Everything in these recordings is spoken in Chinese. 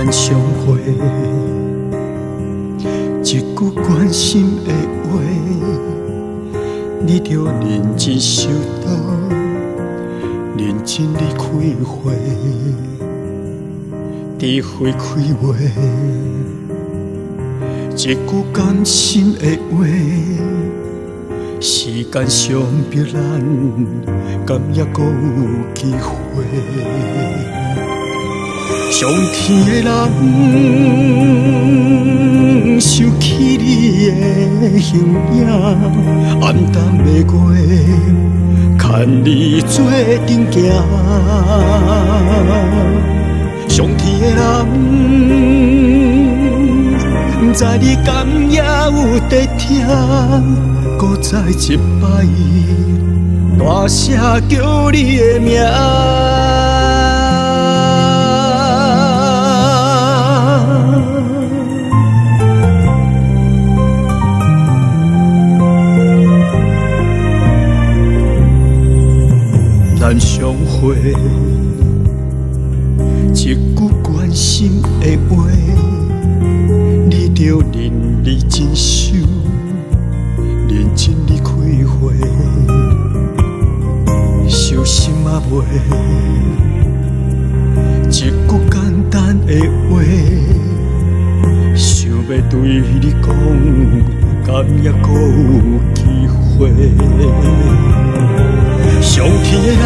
咱相会，一句关心的话，你着认真收到，认真你开会，伫花开月，一句甘心的话，时间上逼咱，敢也搁有机会。上天的人想起你的形影，暗淡的月，牵你做阵行。上天的人，不知你敢也有在听，搁再一摆，大声叫你的名。咱相会，一句关心的话，你着认真收，认真你开会，收心啊袂。一句简单的话，想要对你讲，敢也搁有机会。上天的人，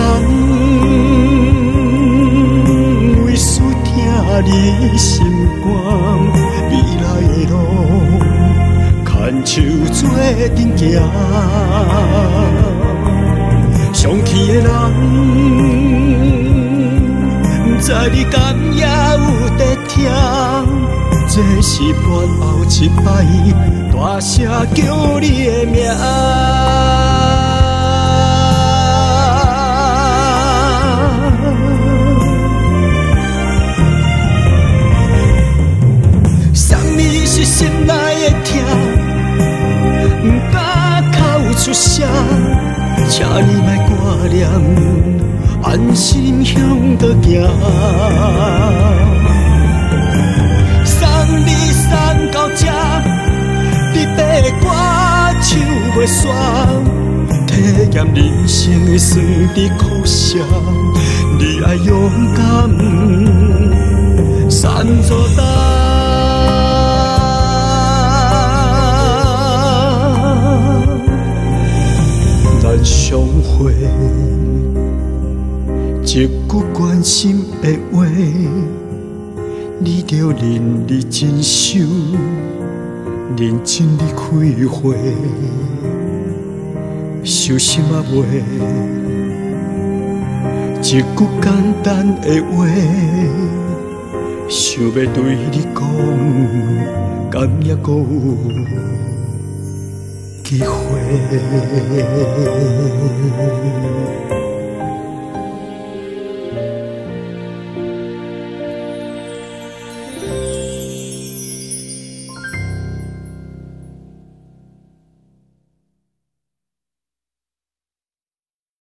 为思听你心肝，未来的路，牵手做阵行。上天的人，不知你敢也有在听，这是半后一摆，大声叫你的名。心内的痛，不敢口出声，请你莫挂念，安心向倒行。送你送到这，你爬歌手袂煞，体验人生的酸甜苦涩，你爱勇敢，散作担。咱相会，一句关心的话，你着认真收，认真你开会，收心啊袂。一句简单的话，想要对你讲，敢也搁有机会。